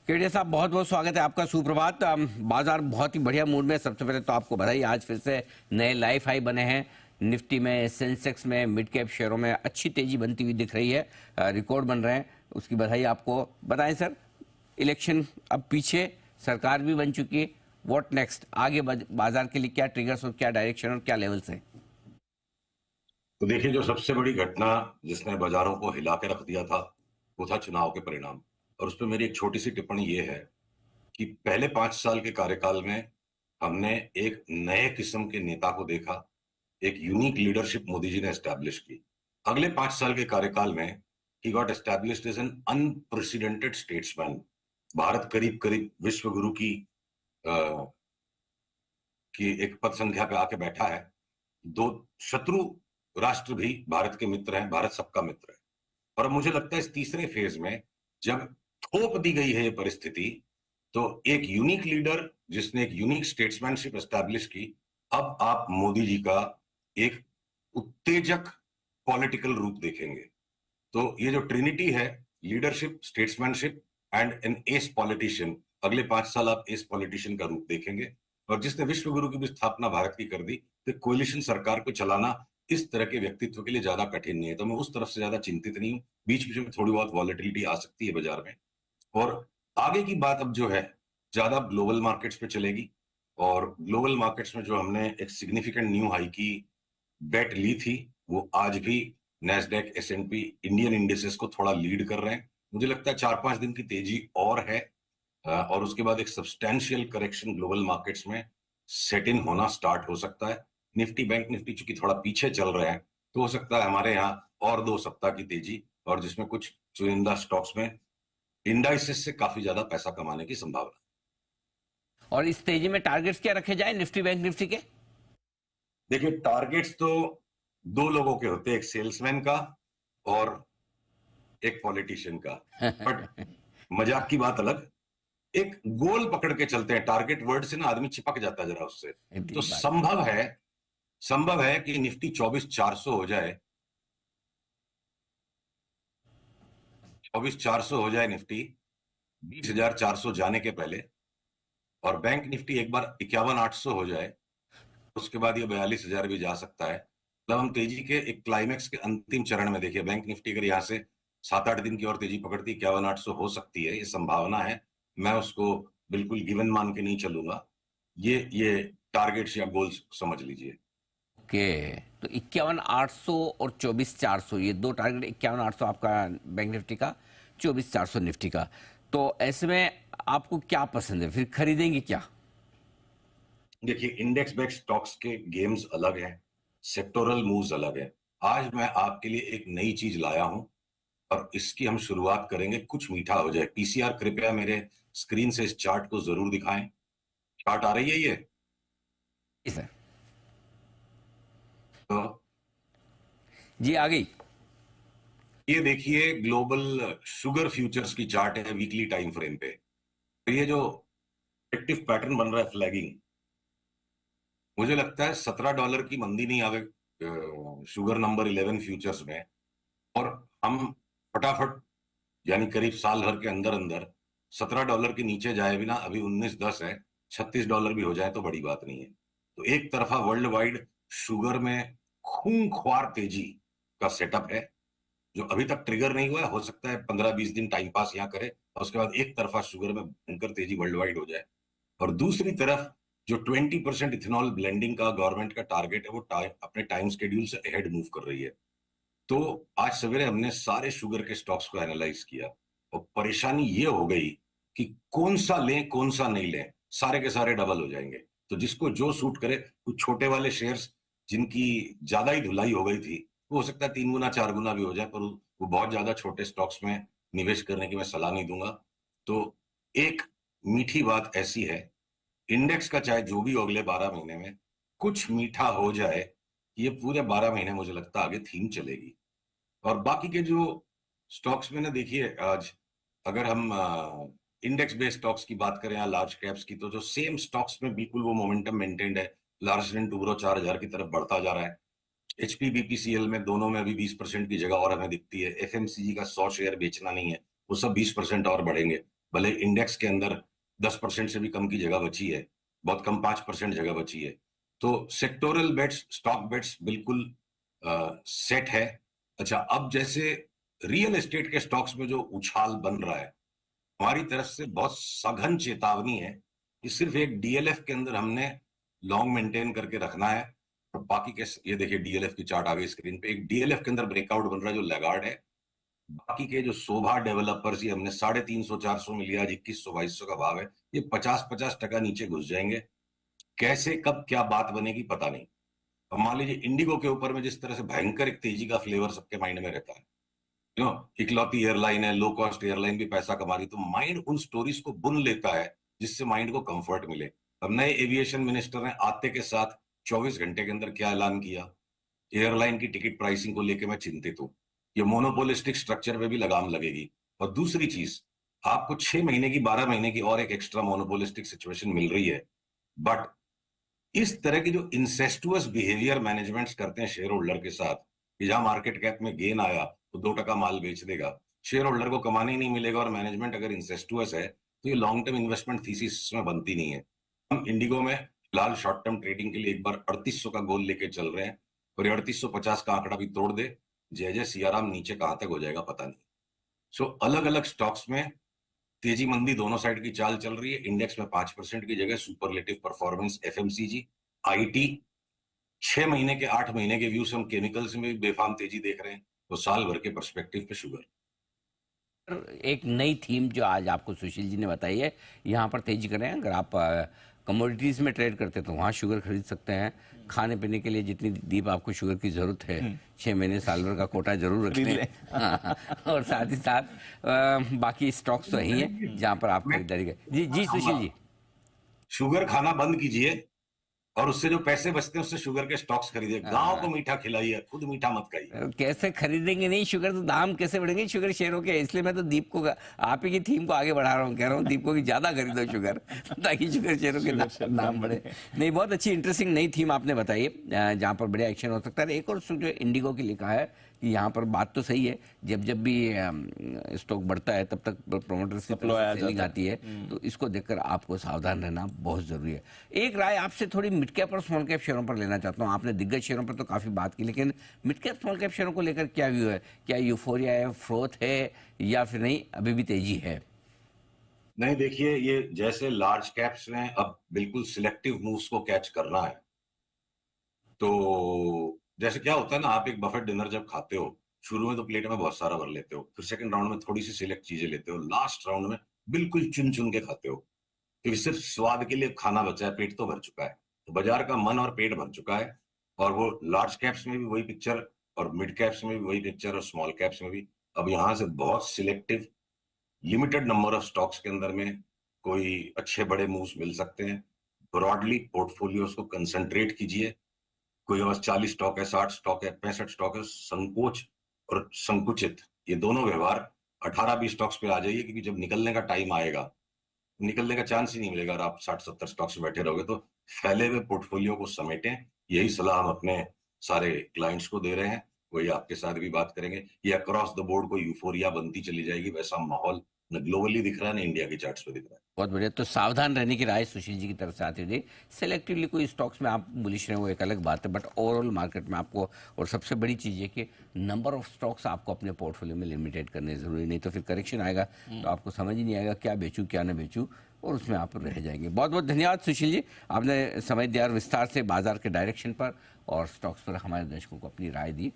केडिया साहब, बहुत बहुत स्वागत है आपका। सुप्रभात। बाजार बहुत ही बढ़िया मूड में। सबसे पहले तो आपको बधाई, आज फिर से नए लाइफ हाई बने हैं। निफ्टी में, सेंसेक्स में, मिड कैप शेयरों में अच्छी तेजी बनती हुई दिख रही है, रिकॉर्ड बन रहे हैं, उसकी बधाई आपको। बताएं सर, इलेक्शन अब पीछे, सरकार भी बन चुकी है, व्हाट नेक्स्ट? आगे बाजार के लिए क्या ट्रिगर्स और क्या डायरेक्शन और क्या लेवल्स हैं? तो देखिए, जो सबसे बड़ी घटना जिसने बाजारों को हिला के रख दिया था वो था चुनाव के परिणाम। और उस पर मेरी एक छोटी सी टिप्पणी ये है कि पहले 5 साल के कार्यकाल में हमने एक नए किस्म के नेता को देखा, एक यूनिक लीडरशिप मोदी जी ने एस्टैब्लिश की। अगले 5 साल के कार्यकाल में ही got established as an unprecedented statesman. भारत करीब करीब विश्व गुरु की एक पद संख्या पे आके बैठा है। दो शत्रु राष्ट्र भी भारत के मित्र हैं, भारत सबका मित्र है। और अब मुझे लगता है इस तीसरे फेज में जब थोप दी गई है ये परिस्थिति, तो एक यूनिक लीडर जिसने एक यूनिक स्टेट्समैनशिप एस्टैब्लिश की, अब आप मोदी जी का एक उत्तेजक पॉलिटिकल रूप देखेंगे। तो ये जो ट्रिनिटी है, leadership, statesmanship and an ace politician, अगले 5 साल आप एस पॉलिटिशियन का रूप देखेंगे। और जिसने विश्व गुरु की भी स्थापना भारत की कर दी, तो कोलिशन सरकार को चलाना इस तरह के व्यक्तित्व के लिए ज्यादा कठिन नहीं है। तो मैं उस तरफ से ज्यादा चिंतित नहीं हूँ। बीच बीच में थोड़ी बहुत वॉलेटिलिटी आ सकती है बाजार में। और आगे की बात अब जो है ज्यादा ग्लोबल मार्केट्स पे चलेगी। और ग्लोबल मार्केट्स में जो हमने एक सिग्निफिकेंट न्यू हाई की बेट ली थी, वो आज भी नैस्डैक, एस&पी, इंडियन इंडिसेस को थोड़ा लीड कर रहे हैं। मुझे लगता है 4-5 दिन की तेजी और है, और उसके बाद एक सब्सटैंशियल करेक्शन ग्लोबल मार्केट्स में सेट इन होना स्टार्ट हो सकता है। निफ्टी, बैंक निफ्टी चूंकि थोड़ा पीछे चल रहे हैं, तो हो सकता है हमारे यहाँ और 2 सप्ताह की तेजी, और जिसमें कुछ चुनिंदा स्टॉक्स में इंडाइसेस से काफी ज्यादा पैसा कमाने की संभावना। और इस तेजी में टारगेट्स क्या रखे जाए निफ्टी, बैंक निफ्टी के? देखिए, टारगेट्स तो दो लोगों के होते हैं, एक सेल्समैन का और एक पॉलिटिशियन का। बट मजाक की बात अलग, एक गोल पकड़ के चलते हैं। टारगेट वर्ड से ना आदमी चिपक जाता है जरा उससे। तो ठीक बात। संभव है कि निफ्टी 24,400 हो जाए, 24,400 हो जाए निफ्टी 20,400 जाने के पहले। और बैंक निफ्टी एक बार 51,800 हो जाए, उसके बाद ये 42,000 भी जा सकता है। मतलब हम तेजी के एक क्लाइमेक्स के अंतिम चरण में, देखिए बैंक निफ्टी अगर यहाँ से 7-8 दिन की और तेजी पकड़ती 51,800 हो सकती है, ये संभावना है। मैं उसको बिल्कुल गिवन मान के नहीं चलूंगा। ये टारगेट्स या गोल्स समझ लीजिए। ओके, तो 51,800 और 24,400, ये दो टारगेट। 51,800 आपका बैंक निफ्टी का, 24,400 निफ्टी का। तो ऐसे में आपको क्या पसंद है, फिर खरीदेंगे क्या? देखिए, इंडेक्स बेस्ड स्टॉक्स के गेम्स अलग हैं, सेक्टोरल मूव्स अलग है। आज मैं आपके लिए एक नई चीज लाया हूं, और इसकी हम शुरुआत करेंगे। कुछ मीठा हो जाए। पीसीआर कृपया मेरे स्क्रीन से इस चार्ट को जरूर दिखाएं। चार्ट आ रही है ये? जी सर। तो जी, आ गई। ये देखिए, ग्लोबल शुगर फ्यूचर्स की चार्ट है वीकली टाइम फ्रेम पे। तो ये जो एक्टिव पैटर्न बन रहा है, फ्लैगिंग, मुझे लगता है $17 की मंदी नहीं आवे शुगर नंबर 11 फ्यूचर्स में। और हम फटाफट, यानी करीब साल भर के अंदर अंदर $17 के नीचे जाए बिना, अभी 19.10 है, $36 भी हो जाए तो बड़ी बात नहीं है। तो एक तरफा वर्ल्ड वाइड शुगर में खूंखार तेजी का सेटअप है, जो अभी तक ट्रिगर नहीं हुआ है। हो सकता है 15-20 दिन टाइम पास यहाँ करे, और उसके बाद एक तरफा शुगर में भयंकर तेजी वर्ल्ड वाइड हो जाए। और दूसरी तरफ जो 20% इथेनॉल ब्लेंडिंग का गवर्नमेंट का टारगेट है, वो अपने टाइम शेड्यूल से अहेड मूव कर रही है। तो आज सवेरे हमने सारे शुगर के स्टॉक्स को एनालाइज किया, और परेशानी ये हो गई कि कौन सा लें कौन सा नहीं लें। सारे के सारे डबल हो जाएंगे। तो जिसको जो सूट करे, कुछ छोटे वाले शेयर्स जिनकी ज्यादा ही धुलाई हो गई थी, वो हो सकता है 3 गुना 4 गुना भी हो जाए, पर वो बहुत ज्यादा छोटे स्टॉक्स में निवेश करने की मैं सलाह नहीं दूंगा। तो एक मीठी बात ऐसी है, इंडेक्स का चाहे जो भी हो, अगले 12 महीने में कुछ मीठा हो जाए, ये पूरे 12 महीने मुझे लगता है आगे थीम चलेगी। और बाकी के जो स्टॉक्स में ना, देखिए आज अगर हम इंडेक्स बेस्ड स्टॉक्स की बात करें या लार्ज कैप्स की, तो जो सेम स्टॉक्स में बिल्कुल वो मोमेंटम मेंटेन्ड है। लार्सन टूब्रो 4,000 की तरफ बढ़ता जा रहा है। एचपी बीपीसीएल में दोनों में अभी 20% की जगह और हमें दिखती है। एफएमसीजी का 100 शेयर बेचना नहीं है, वो सब 20% और बढ़ेंगे। भले इंडेक्स के अंदर 10% से भी कम की जगह बची है, बहुत कम 5% जगह बची है। तो सेक्टोरल बेट्स, स्टॉक बेट्स बिल्कुल सेट है। अच्छा, अब जैसे रियल एस्टेट के स्टॉक्स में जो उछाल बन रहा है, हमारी तरफ से बहुत सघन चेतावनी है कि सिर्फ एक डीएलएफ के अंदर हमने लॉन्ग मेंटेन करके रखना है, और बाकी के, ये देखिए डीएलएफ की चार्ट आ गई स्क्रीन पे, एक डीएलएफ के अंदर ब्रेकआउट बन रहा है जो लैगार्ड है। बाकी के जो शोभा डेवलपर्स, ये हमने 350-400 में लिया, आज 2100-2200 का भाव है, ये 50-50% नीचे घुस जाएंगे। कैसे कब क्या बात बनेगी पता नहीं। अब मान लीजिए इंडिगो के ऊपर में जिस तरह से भयंकर एक तेजी का फ्लेवर सबके माइंड में रहता है, क्यों, इकलौती एयरलाइन है, लो कॉस्ट एयरलाइन भी पैसा कमा रही, तो माइंड उन स्टोरीज को बुन लेता है जिससे माइंड को कंफर्ट मिले। अब नए एविएशन मिनिस्टर ने आते के साथ 24 घंटे के अंदर क्या ऐलान किया, एयरलाइन की टिकट प्राइसिंग को लेकर मैं चिंतित हूं, ये मोनोपोलिस्टिक स्ट्रक्चर पे भी लगाम लगेगी। और दूसरी चीज, आपको 6 महीने की, 12 महीने की और एक एक्स्ट्रा मोनोपोलिस्टिक सिचुएशन मिल रही है, बट इस तरह की जो इंसेस्टुअस बिहेवियर मैनेजमेंट्स करते हैं शेयर होल्डर के साथ, कि जहां मार्केट कैप में गेन आया तो 2% माल बेच देगा, शेयर होल्डर को कमाने ही नहीं मिलेगा, और मैनेजमेंट अगर इंसेस्टुअस है तो ये लॉन्ग टर्म इन्वेस्टमेंट थीसिस में बनती नहीं है। हम इंडिगो में फिलहाल शॉर्ट टर्म ट्रेडिंग के लिए एक बार 3800 का गोल लेके चल रहे हैं, और ये 3850 का आंकड़ा भी तोड़ दे, जय जय सियाराम, नीचे कहां तक हो जाएगा पता नहीं। सो अलग अलग स्टॉक्स में तेजी मंदी दोनों साइड की चाल चल रही है। इंडेक्स में 5% की जगह सुपरलेटिव परफॉर्मेंस एफएमसीजी, आईटी, 6 महीने के, 8 महीने के व्यू से हम केमिकल्स में भी बेफाम तेजी देख रहे हैं, तो साल भर के पर्सपेक्टिव पे शुगर। एक नई थीम जो आज आपको सुशील जी ने बताई है, यहाँ पर तेजी करें। अगर आप कमोडिटीज़ में ट्रेड करते हैं तो वहाँ शुगर खरीद सकते हैं। खाने पीने के लिए जितनी दीप आपको शुगर की ज़रूरत है, 6 महीने साल भर का कोटा जरूर रखें। हाँ, और साथ ही साथ बाकी स्टॉक्स तो यही है जहाँ पर आप खरीदारी करें। जी जी सुशील जी। शुगर खाना बंद कीजिए, और उससे जो पैसे बचते हैं उससे शुगर के स्टॉक्स खरीदिए। गांव को मीठा खिलाइए, खुद मीठा मत खाइए। कैसे खरीदेंगे नहीं शुगर, तो दाम कैसे बढ़ेंगे शुगर शेयरों के। इसलिए मैं तो दीप को, आप ही की थीम को आगे बढ़ा रहा हूँ, कह रहा हूँ दीप को कि ज्यादा खरीदो शुगर, ताकि शुगर शेयरों के दाम बढ़े। नहीं, बहुत अच्छी इंटरेस्टिंग नई थीम आपने बताई है, जहाँ पर बढ़िया एक्शन हो सकता है। एक और जो इंडिगो की लिखा है कि यहाँ पर बात तो सही है, जब जब भी स्टॉक बढ़ता है तब तक प्रोमोटर्स की तरफ से सेलिंग आती है, तो इसको देखकर आपको सावधान रहना बहुत जरूरी है। एक राय आपसे थोड़ी मिड कैप और स्मॉल कैप शेयरों पर लेना चाहता हूँ। आपने दिग्गज शेयरों पर तो काफी बात की, लेकिन मिड कैप स्मॉल कैप शेयरों को लेकर क्या व्यू है? क्या यूफोरिया है, फ्रोथ है, या फिर नहीं अभी भी तेजी है? नहीं, देखिए, ये जैसे लार्ज कैप्स में अब बिल्कुल सिलेक्टिव मूव्स को कैच करना है, तो जैसे क्या होता है ना, आप एक बफेट डिनर जब खाते हो, शुरू में तो प्लेट में बहुत सारा भर लेते हो, फिर सेकंड राउंड में थोड़ी सी सिलेक्ट चीजें लेते हो, लास्ट राउंड में बिल्कुल चुन चुन के खाते हो, क्योंकि सिर्फ स्वाद के लिए खाना बचा है, पेट तो भर चुका है। तो बाजार का मन और पेट भर चुका है, और वो लार्ज कैप्स में भी वही पिक्चर, और मिड कैप्स में भी वही पिक्चर, और स्मॉल कैप्स में भी। अब यहां से बहुत selective, limited number of stocks के अंदर में कोई अच्छे बड़े मूव्स मिल सकते हैं। ब्रॉडली पोर्टफोलियोज को कंसंट्रेट कीजिए। कोई बस 40 स्टॉक है, 60 स्टॉक है, 65 स्टॉक है, संकोच और संकुचित, ये दोनों व्यवहार 18-20 स्टॉक्स पे आ जाइए, क्योंकि जब निकलने का टाइम आएगा, निकलने का चांस ही नहीं मिलेगा। और आप 60-70 स्टॉक्स में बैठे रहोगे, तो फैले हुए पोर्टफोलियो को समेटें। यही सलाह हम अपने सारे क्लाइंट्स को दे रहे हैं, वही आपके साथ भी बात करेंगे। ये अक्रॉस द बोर्ड कोई यूफोरिया बनती चली जाएगी, वैसा माहौल न ग्लोबली दिख रहा है, न इंडिया के चार्ट्स पे दिख रहा है। बहुत बढ़िया। तो सावधान रहने की राय सुशील जी की तरफ से आती थी। सेलेक्टिवली कोई स्टॉक्स में आप बुलिश रहे, वो एक अलग बात है, बट ओवरऑल मार्केट में आपको, और सबसे बड़ी चीज़ है कि नंबर ऑफ स्टॉक्स आपको अपने पोर्टफोलियो में लिमिटेड करने ज़रूरी, नहीं तो फिर करेक्शन आएगा तो आपको समझ ही नहीं आएगा क्या बेचूं क्या ना बेचूं, और उसमें आप रह जाएंगे। बहुत बहुत धन्यवाद सुशील जी, आपने समय दिया और विस्तार से बाजार के डायरेक्शन पर और स्टॉक्स पर हमारे दर्शकों को अपनी राय दी।